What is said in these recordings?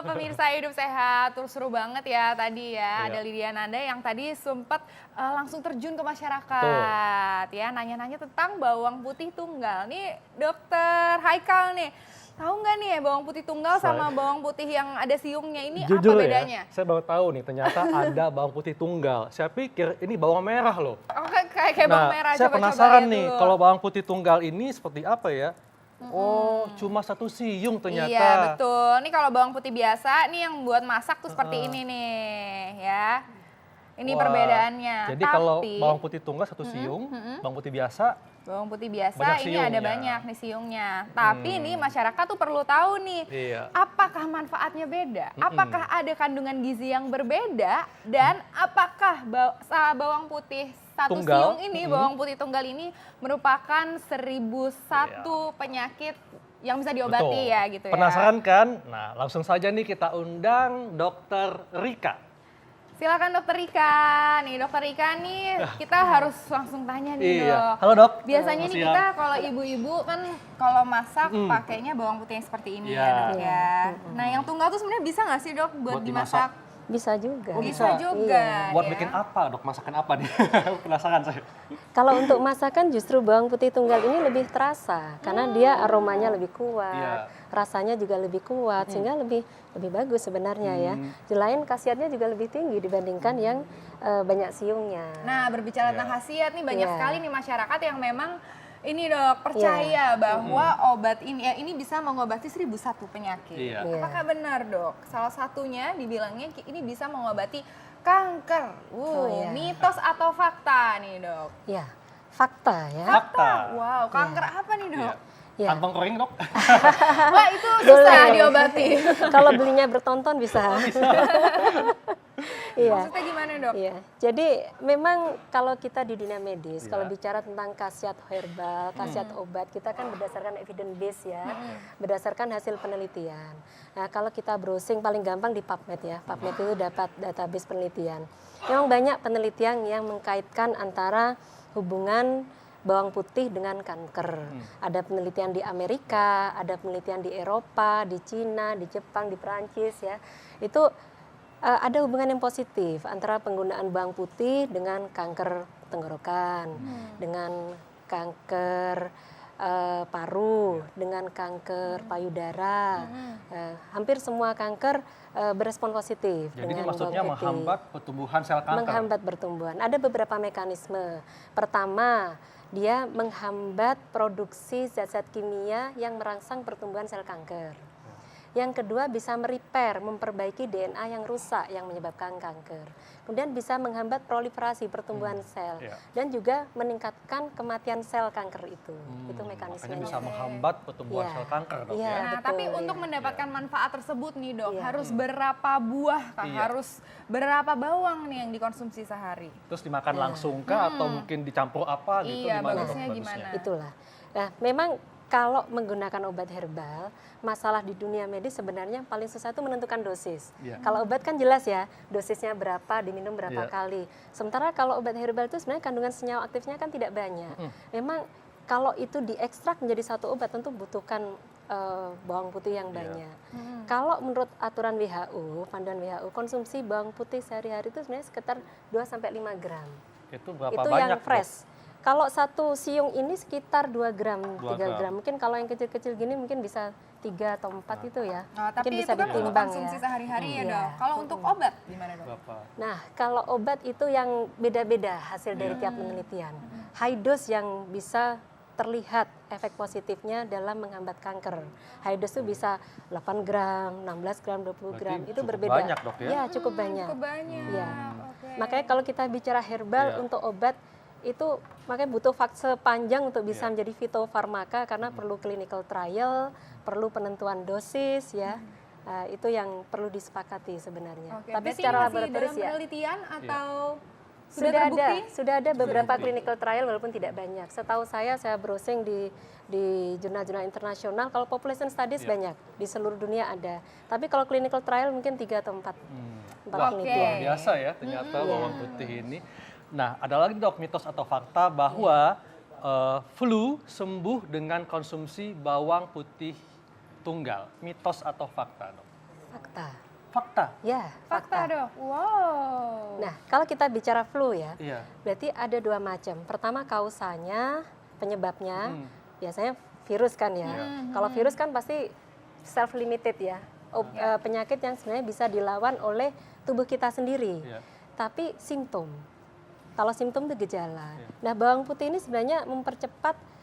pemirsa Hidup Sehat, terus seru banget ya tadi ya. Iya. Ada Lydia Nanda yang tadi sempat langsung terjun ke masyarakat. Ya, nanya-nanya tentang bawang putih tunggal. Nih Dokter Haikal nih, tahu nggak nih ya bawang putih tunggal sama bawang putih yang ada siungnya ini Jujur apa bedanya? ya, saya baru tahu nih ternyata ada bawang putih tunggal. Saya pikir ini bawang merah loh. Oh, kayak bawang merah, Saya coba-coba penasaran lihat nih dulu. kalau bawang putih tunggal ini seperti apa ya? Oh, cuma satu siung ternyata. Iya, betul. Nih kalau bawang putih biasa, nih yang buat masak tuh seperti ini nih, ya. Ini Wah, perbedaannya. Jadi kalau bawang putih tunggal satu siung, bawang putih biasa bawang putih biasa banyak ini ada siungnya. banyak nih siungnya. Tapi nih masyarakat tuh perlu tahu nih, Iya. apakah manfaatnya beda? Apakah ada kandungan gizi yang berbeda? Dan apakah bawang putih satu Tunggal. siung ini, bawang putih tunggal ini merupakan 1001 penyakit yang bisa diobati betul. ya gitu ya. Penasaran kan? Nah, langsung saja nih kita undang Dokter Rika. Silakan Dokter Rika. Nih Dokter Rika nih kita harus langsung tanya nih Iya. Dok. Halo Dok. Biasanya nih Siang. kita kalau ibu-ibu kan kalau masak pakainya bawang putih yang seperti ini Iya. ya Dok ya. Nah yang tunggal tuh sebenarnya bisa nggak sih Dok buat dimasak? Bisa juga. Oh, Bisa juga. Buat ya. bikin apa Dok? Masakan apa nih? Penasaran saya. Kalau untuk masakan justru bawang putih tunggal ini lebih terasa karena dia aromanya lebih kuat, Iya. rasanya juga lebih kuat sehingga lebih bagus sebenarnya ya. Selain khasiatnya juga lebih tinggi dibandingkan yang banyak siungnya. Nah berbicara tentang khasiat nih banyak Iya. sekali nih masyarakat yang memang ini Dok percaya bahwa obat ini bisa mengobati 1001 penyakit. Iya. Apakah benar Dok? Salah satunya dibilangnya ini bisa mengobati kanker. iya. Mitos atau fakta nih Dok? Ya, fakta ya. Fakta. Wow, kanker apa nih Dok? Iya. Iya. Kantong kering Dok. Wah itu susah diobati. Kalau belinya bertonton bisa. Iya. Maksudnya gimana Dok? Iya, jadi memang kalau kita di dunia medis, kalau bicara tentang khasiat herbal, khasiat obat, kita kan berdasarkan evidence base ya, berdasarkan hasil penelitian. Nah, kalau kita browsing paling gampang di PubMed ya, PubMed itu dapat database penelitian. Memang banyak penelitian yang mengkaitkan antara hubungan bawang putih dengan kanker. Ada penelitian di Amerika, ada penelitian di Eropa, di Cina, di Jepang, di Perancis ya. Itu ada hubungan yang positif antara penggunaan bawang putih dengan kanker tenggorokan, dengan kanker paru, dengan kanker payudara. Hampir semua kanker berespon positif. Jadi ini dengan maksudnya bawang putih. menghambat pertumbuhan sel kanker. Menghambat pertumbuhan. Ada beberapa mekanisme. Pertama, dia menghambat produksi zat-zat kimia yang merangsang pertumbuhan sel kanker. Yang kedua bisa merepair, memperbaiki DNA yang rusak yang menyebabkan kanker. Kemudian bisa menghambat proliferasi pertumbuhan sel Iya. dan juga meningkatkan kematian sel kanker itu. Itu Makanya mekanismenya. bisa menghambat pertumbuhan Iya. sel kanker Dok Iya. ya. Nah, betul, tapi iya. untuk mendapatkan manfaat tersebut nih Dok, Iya. harus berapa buah kah? Iya. Harus berapa bawang nih yang dikonsumsi sehari? Terus dimakan langsung kah atau mungkin dicampur apa gitu? Iya, Gimana, Dok, bagusnya gimana? Itulah. Nah, memang kalau menggunakan obat herbal, masalah di dunia medis sebenarnya paling susah itu menentukan dosis. Iya. Kalau obat kan jelas ya, dosisnya berapa, diminum berapa Iya. kali. Sementara kalau obat herbal itu sebenarnya kandungan senyawa aktifnya kan tidak banyak. Memang kalau itu diekstrak menjadi satu obat tentu butuhkan bawang putih yang banyak. Kalau menurut aturan WHO, panduan WHO, konsumsi bawang putih sehari-hari itu sebenarnya sekitar 2-5 gram. Itu berapa Itu banyak yang fresh. Kalau satu siung ini sekitar 2 gram, 2 3 gram. gram. Mungkin kalau yang kecil-kecil gini mungkin bisa 3 atau 4 itu ya. Nah, Mungkin tapi bisa itu kan untuk ditimbang konsumsi ya. sehari-hari ya Iya. Dok. Kalau untuk obat gimana Dok? Berapa? Nah, kalau obat itu yang beda-beda hasil dari tiap penelitian. High dose yang bisa terlihat efek positifnya dalam menghambat kanker. High dose itu bisa 8 gram, 16 gram, 20 gram. Berarti Itu cukup berbeda. banyak, Dok, ya? Iya, cukup banyak. Cukup banyak. Iya. Oke. Makanya kalau kita bicara herbal Iya. untuk obat itu makanya butuh fase panjang untuk bisa Iya. menjadi fitofarmaka karena perlu clinical trial, perlu penentuan dosis ya. Itu yang perlu disepakati sebenarnya. Oke, Tapi berarti secara ini masih laboratoris dalam ya penelitian atau sudah terbukti? sudah ada beberapa terbukti. clinical trial walaupun tidak banyak. Setahu saya browsing di jurnal-jurnal internasional kalau population studies Iya. banyak di seluruh dunia ada. Tapi kalau clinical trial mungkin 3 atau 4. Wah, penelitian. luar biasa ya ternyata bawang Iya. putih ini. Nah, ada lagi Dok mitos atau fakta bahwa flu sembuh dengan konsumsi bawang putih tunggal. Mitos atau fakta Dok? Fakta. Fakta. Ya, Fakta dok. Wow. Nah, kalau kita bicara flu ya, Iya. berarti ada dua macam. Pertama kausanya, penyebabnya, Hmm. biasanya virus kan ya. Iya. Kalau virus kan pasti self limited ya. Penyakit yang sebenarnya bisa dilawan oleh tubuh kita sendiri. Iya. Tapi simptom. Kalau simptom itu gejala. Iya. Nah, bawang putih ini sebenarnya mempercepat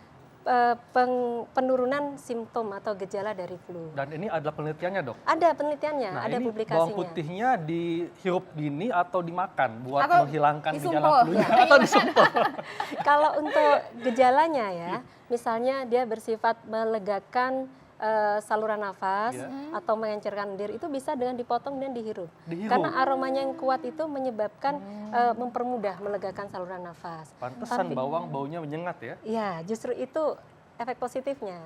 penurunan simptom atau gejala dari flu. Dan ini adalah penelitiannya dok. Ada penelitiannya, Nah ada ini publikasinya. bawang putihnya dihirup gini atau dimakan buat Atau menghilangkan gejala disumpel. flu-nya atau disumpel? Kalau untuk gejalanya ya, misalnya dia bersifat melegakan saluran nafas Iya. atau mengencerkan lendir, itu bisa dengan dipotong dan dihirup. Dihirup? Karena aromanya yang kuat itu menyebabkan mempermudah melegakan saluran nafas. Pantesan bawang baunya menyengat ya. Ya, justru itu efek positifnya.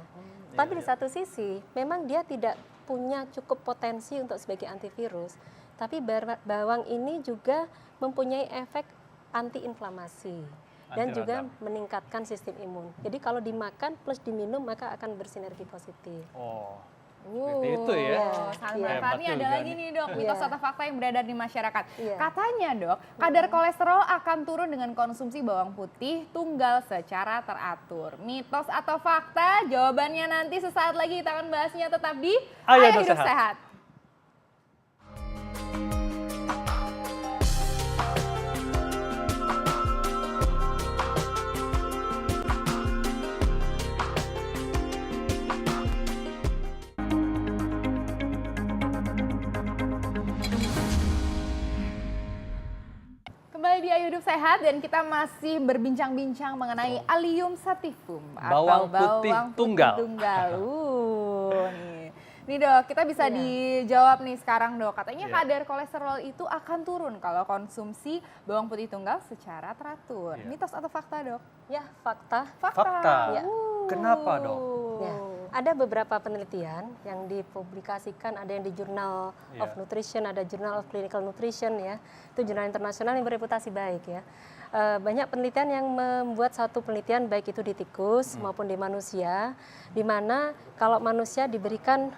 Tapi di satu sisi, memang dia tidak punya cukup potensi untuk sebagai antivirus. Tapi bawang ini juga mempunyai efek antiinflamasi dan Anti juga radang. meningkatkan sistem imun. Jadi kalau dimakan plus diminum maka akan bersinergi positif. Oh, seperti itu ya. Iya. Sangat Iya. manfaat. Ini Hebat ada juga lagi nih. nih dok, mitos Iya. atau fakta yang beredar di masyarakat. Iya. Katanya dok, kadar kolesterol akan turun dengan konsumsi bawang putih tunggal secara teratur. Mitos atau fakta? Jawabannya nanti sesaat lagi kita akan bahasnya tetap di Ayo Ayo Hidup Hidup Sehat. Kembali di Ayo Hidup Sehat dan kita masih berbincang-bincang mengenai Allium sativum Bawang putih tunggal. Nih. Nih dok, kita bisa Iya. dijawab nih sekarang dok. Katanya Iya. kadar kolesterol itu akan turun kalau konsumsi bawang putih tunggal secara teratur. Iya. Mitos atau fakta dok? Ya, fakta. Fakta. Iya. Kenapa, dok? Ya, ada beberapa penelitian yang dipublikasikan, ada yang di Journal Iya. of Nutrition, ada Journal of Clinical Nutrition ya. Itu jurnal internasional yang bereputasi baik ya. Banyak penelitian yang membuat satu penelitian baik itu di tikus maupun di manusia, di mana kalau manusia diberikan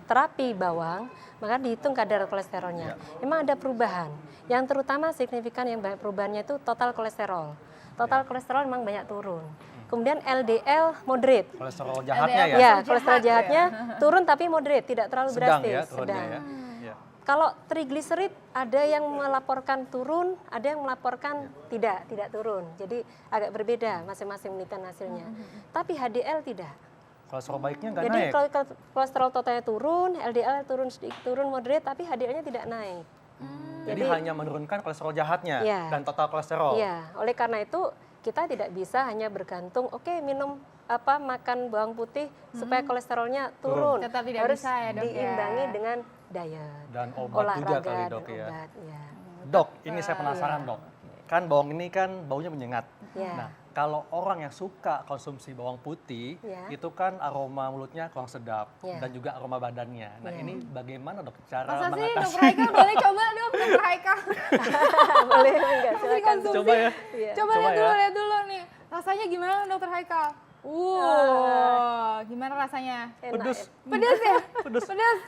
terapi bawang, maka dihitung kadar kolesterolnya. Memang ada perubahan. Yang terutama signifikan yang banyak perubahannya itu total kolesterol. Total kolesterol memang banyak turun. Kemudian LDL moderate. Kolesterol jahatnya ya? LDL. Ya, Kolesterol kolesterol jahat jahatnya turun tapi moderate, tidak terlalu Sedang drastis. ya turunnya ya. Iya. Kalau trigliserid ada yang melaporkan turun, ada yang melaporkan tidak turun. Jadi agak berbeda masing-masing penelitian hasilnya. Tapi HDL tidak. Kolesterol baiknya nggak Jadi naik. kalau kolesterol totalnya turun, LDL turun sedikit turun moderate, tapi HDL-nya tidak naik. Jadi hanya menurunkan kolesterol jahatnya Iya. dan total kolesterol. Iya, oleh karena itu kita tidak bisa hanya bergantung, oke minum makan bawang putih supaya kolesterolnya turun. Tetap tidak Harus bisa ya, Dok, ya. diimbangi dengan diet, Dan obat juga olahraga, kali dan dok ya. obat. Ya. Dok, ini saya penasaran dok. Kan bawang ini kan baunya menyengat. Iya. Nah, kalau orang yang suka konsumsi bawang putih, Iya. itu kan aroma mulutnya kurang sedap Iya. dan juga aroma badannya. Nah, Iya. ini bagaimana dok cara Masa sih mengatasi? dokter Haikal boleh coba dok dokter Haikal. Boleh enggak? Masih Silakan. konsumsi. Coba ya. Iya. Coba Coba ya. lihat dulu nih. Rasanya gimana dokter Haikal? Gimana rasanya? Enak, Pedes. Pedas ya? Pedes. Pedas.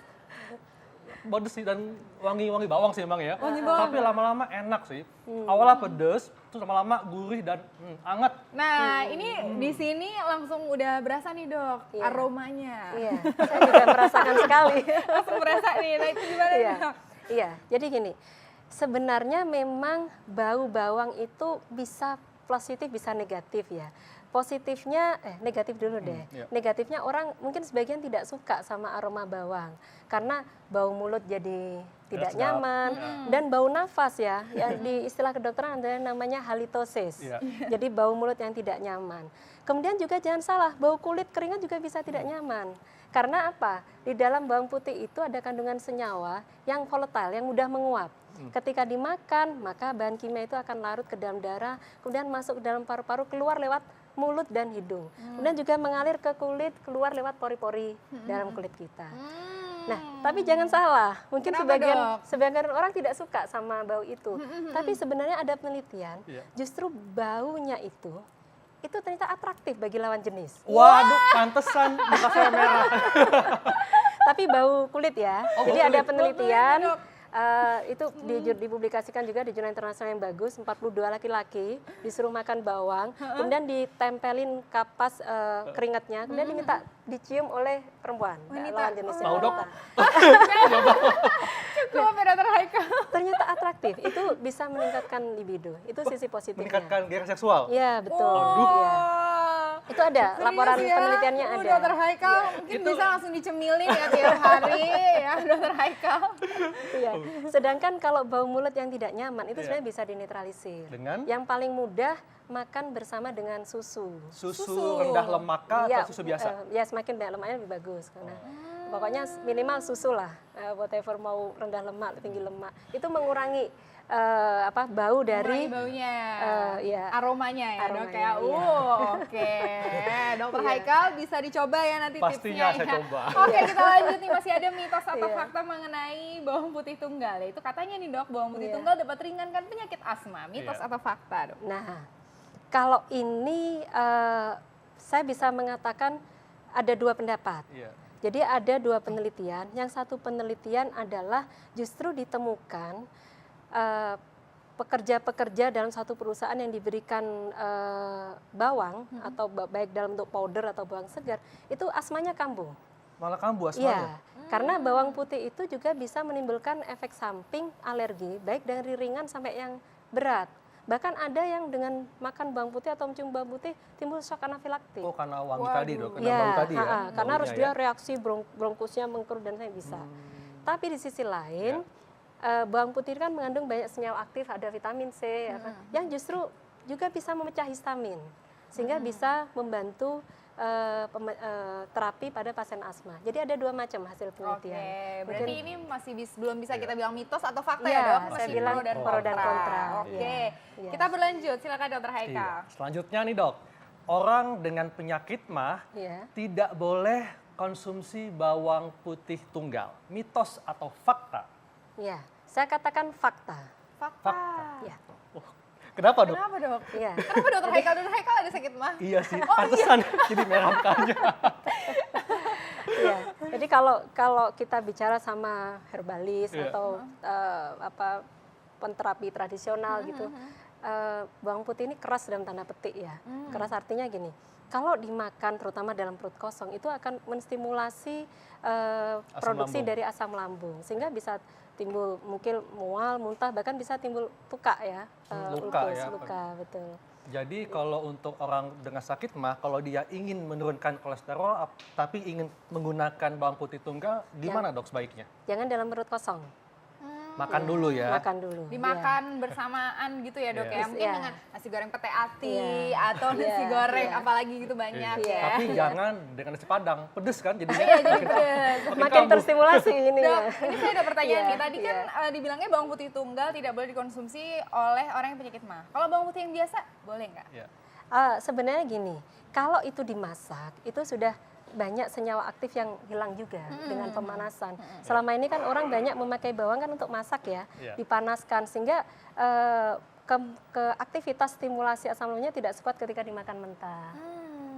Pedes sih dan wangi-wangi bawang sih emang ya. Wangi bawang. Tapi lama-lama enak sih. Awalnya pedes, terus lama-lama gurih dan hangat. Nah, ini di sini langsung udah berasa nih dok Iya. aromanya. Iya, saya juga merasakan sekali. Langsung berasa nih. Nah itu gimana Iya. nih dok? Iya, jadi gini, sebenarnya memang bau bawang itu bisa positif bisa negatif ya. Positifnya, negatif dulu deh. iya. Negatifnya orang mungkin sebagian tidak suka sama aroma bawang karena bau mulut jadi tidak sedap. nyaman dan bau nafas ya. Ya di istilah kedokteran ada namanya halitosis. Iya. Jadi bau mulut yang tidak nyaman. Kemudian juga jangan salah, bau kulit keringat juga bisa tidak nyaman. Karena apa? Di dalam bawang putih itu ada kandungan senyawa yang volatile, yang mudah menguap. Ketika dimakan, maka bahan kimia itu akan larut ke dalam darah, kemudian masuk ke dalam paru-paru, keluar lewat mulut dan hidung. Kemudian juga mengalir ke kulit, keluar lewat pori-pori dalam kulit kita. Nah, tapi jangan salah, mungkin Kenapa, sebagian orang tidak suka sama bau itu. Tapi sebenarnya ada penelitian, Iya. justru baunya itu ternyata atraktif bagi lawan jenis. Waduh, pantesan muka saya merah. Tapi bau kulit ya. Oh, Jadi bau ada kulit. penelitian Bau kulit, Dok. itu dipublikasikan juga di jurnal internasional yang bagus, 42 laki-laki disuruh makan bawang, kemudian ditempelin kapas keringatnya, kemudian diminta dicium oleh perempuan, Wanita. lawan jenisnya. Mau, Dok? wanita. Cukup ya Dokter Haikal. Ternyata atraktif, itu bisa meningkatkan libido, itu sisi positifnya. Meningkatkan gairah seksual. Iya, betul. Aduh. Iya. Itu ada, Serius laporan ya? penelitiannya ada. Dokter Haikal mungkin Itu- bisa langsung dicemilin ya tiap hari ya Dokter Haikal. Iya. Sedangkan kalau bau mulut yang tidak nyaman itu Iya. sebenarnya bisa dinetralisir. Dengan? Yang paling mudah makan bersama dengan susu. Susu rendah lemak kah Iya, atau susu biasa? ya semakin banyak lemaknya lebih bagus karena pokoknya minimal susu lah, whatever mau rendah lemak, tinggi lemak. Itu mengurangi bau dari Mengurangi baunya, iya. aromanya ya Dok Aromanya, ya. iya. Oke, Dokter Iya. Haikal bisa dicoba ya nanti Pastinya tipsnya saya ya. coba. Oke, kita lanjut nih, masih ada mitos atau Iya. fakta mengenai bawang putih tunggal. Itu katanya nih Dok, bawang putih Iya. tunggal dapat ringankan penyakit asma. Mitos Iya. atau fakta Dok? Nah, kalau ini saya bisa mengatakan ada dua pendapat. Iya. Jadi ada dua penelitian. Yang satu penelitian adalah justru ditemukan pekerja-pekerja dalam satu perusahaan yang diberikan bawang atau baik dalam bentuk powder atau bawang segar, itu asmanya kambuh. Malah kambuh Iya, asmanya. karena bawang putih itu juga bisa menimbulkan efek samping alergi, baik dari ringan sampai yang berat. Bahkan ada yang dengan makan bawang putih atau mencium bawang putih timbul shock anafilaktik. Oh, karena wangi Waduh. tadi, Dok. Karena Iya, bau tadi ya. karena harus Baunya dia ya. reaksi bronkusnya mengkerut dan saya bisa. Tapi di sisi lain, bawang putih kan mengandung banyak senyawa aktif, ada vitamin C, ya kan, yang justru juga bisa memecah histamin, sehingga bisa membantu terapi pada pasien asma. Jadi ada dua macam hasil Oke, penelitian. berarti Mungkin- ini masih belum bisa kita bilang mitos atau fakta Iya, ya Dok? saya Masih bilang pro dan kontra. Oke, Iya, iya. kita berlanjut. Silakan Dokter Iya. Haikal. Selanjutnya nih, Dok. Orang dengan penyakit mah Ya. tidak boleh konsumsi bawang putih tunggal. Mitos atau fakta? Ya, saya katakan fakta. Fakta. Ya, Kenapa, Dok? Kenapa Dok? ya. Kenapa Dokter Haikal? Dokter Haikal ada sakit mah? Iya sih, pantesan jadi merah mukanya. Iya. Jadi kalau kita bicara sama herbalis Iya. atau penterapi tradisional gitu, bawang putih ini keras dalam tanda petik ya. Keras artinya gini, kalau dimakan terutama dalam perut kosong itu akan menstimulasi produksi lambung. dari asam lambung sehingga bisa timbul mungkin mual, muntah, bahkan bisa timbul luka ya, Luka ulkus, ya. luka betul. Jadi kalau untuk orang dengan sakit mah, kalau dia ingin menurunkan kolesterol, tapi ingin menggunakan bawang putih tunggal, gimana Dok sebaiknya? Jangan dalam perut kosong. Makan dulu ya. Makan dulu. iya. Dimakan bersamaan gitu ya Dok Iya. ya? Mungkin Iya. dengan nasi goreng pete ati Iya. atau nasi Iya, goreng iya. apalagi gitu banyak Iya. ya. Tapi jangan dengan nasi padang, pedes kan jadinya. Iya, jadi pedes. Makin terstimulasi ini Dok, ya. ini saya ada pertanyaan Iya, nih. Tadi kan dibilangnya bawang putih tunggal tidak boleh dikonsumsi oleh orang yang penyakit mah. Kalau bawang putih yang biasa boleh nggak? Iya. Sebenarnya gini, kalau itu dimasak, itu sudah banyak senyawa aktif yang hilang juga dengan pemanasan. Selama ini kan orang banyak memakai bawang kan untuk masak ya, Iya. dipanaskan sehingga ke aktivitas stimulasi asam lambungnya tidak sekuat ketika dimakan mentah.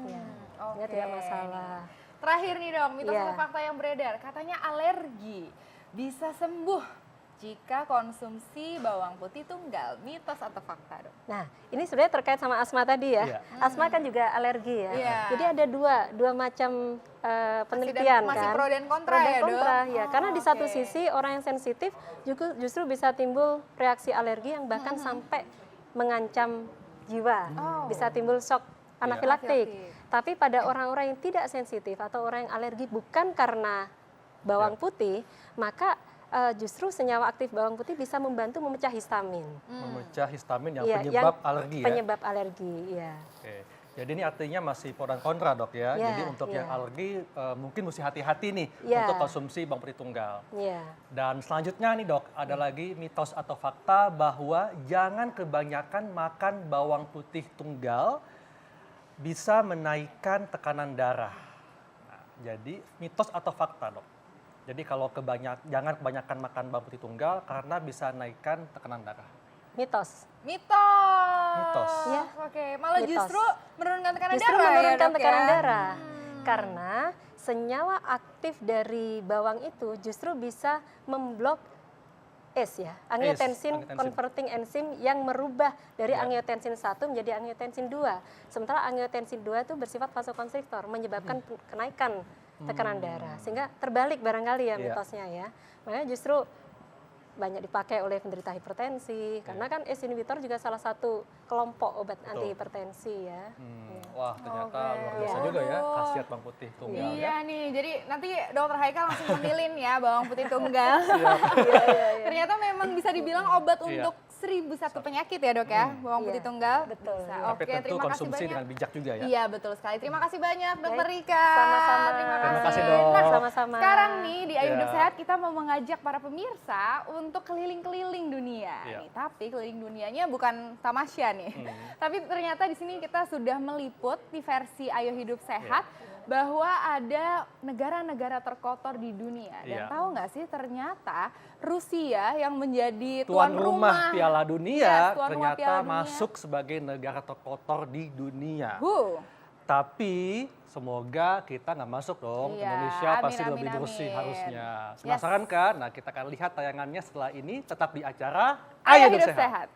Ya, sehingga tidak masalah. Terakhir nih Dok, mitos Iya. atau fakta yang beredar. Katanya alergi bisa sembuh jika konsumsi bawang putih tunggal. Mitos atau fakta Dok? Nah, ini sebenarnya terkait sama asma tadi ya. Iya. Asma kan juga alergi ya. Iya. Jadi ada dua macam penelitian masih kan. pro dan kontra Pro dan ya, Dok? kontra, ya. Oh, Karena di satu oke. sisi orang yang sensitif justru bisa timbul reaksi alergi yang bahkan sampai mengancam jiwa. Oh. Bisa timbul shock anafilaktik. Anafilaktik. Tapi pada orang-orang yang tidak sensitif atau orang yang alergi bukan karena bawang putih, maka justru senyawa aktif bawang putih bisa membantu memecah histamin. Memecah histamin yang Iya, penyebab alergi ya. Penyebab alergi, ya. Oke. Jadi ini artinya masih pro dan kontra Dok ya. Iya, Jadi untuk iya. yang alergi mungkin mesti hati-hati nih Iya. untuk konsumsi bawang putih tunggal. Iya. Dan selanjutnya nih Dok, ada lagi mitos atau fakta bahwa jangan kebanyakan makan bawang putih tunggal bisa menaikkan tekanan darah. Nah, jadi mitos atau fakta Dok? Jadi kalau jangan kebanyakan makan bawang putih tunggal karena bisa naikkan tekanan darah. Mitos. Mitos. Ya. Oke, malah Mitos. justru menurunkan tekanan Justru darah ya, menurunkan Dok, tekanan ya? darah. Karena senyawa aktif dari bawang itu justru bisa memblok ACE ya, angiotensin converting enzim yang merubah dari angiotensin 1 menjadi angiotensin 2. Sementara angiotensin 2 itu bersifat vasokonstriktor, menyebabkan kenaikan tekanan darah. Sehingga terbalik barangkali ya mitosnya ya. Makanya justru banyak dipakai oleh penderita hipertensi, karena kan ACE inhibitor juga salah satu kelompok obat anti hipertensi ya. Wah, ternyata luar biasa juga ya khasiat bawang putih tunggal. Iya nih, jadi nanti Dokter Haikal langsung memilih nih ya bawang putih tunggal. Ternyata memang bisa dibilang obat untuk 1001 penyakit ya dok ya, bawang putih tunggal. Betul. Bisa. Tapi Oke, tentu terima kasih konsumsi banyak. dengan bijak juga ya. Iya betul sekali. Terima kasih banyak Dokter Baik, Rika. sama-sama. Terima kasih, Dok. Nah, Sama-sama. sekarang nih di Ayo Hidup Iya. Sehat kita mau mengajak para pemirsa untuk keliling-keliling dunia. Iya. Nih, tapi keliling dunianya bukan tamasya nih. Tapi ternyata di sini kita sudah meliput di versi Ayo Hidup Sehat bahwa ada negara-negara terkotor di dunia. Dan Iya. tahu nggak sih ternyata Rusia yang menjadi Tuan rumah Piala Yes, Dunia tuan rumah ternyata Piala Dunia. masuk sebagai negara terkotor di dunia. Tapi semoga kita nggak masuk dong. Iya, Indonesia amin, pasti amin, lebih bersih amin. harusnya. Yes. Penasaran kan? Nah, kita akan lihat tayangannya setelah ini tetap di acara Ayo Hidup Sehat.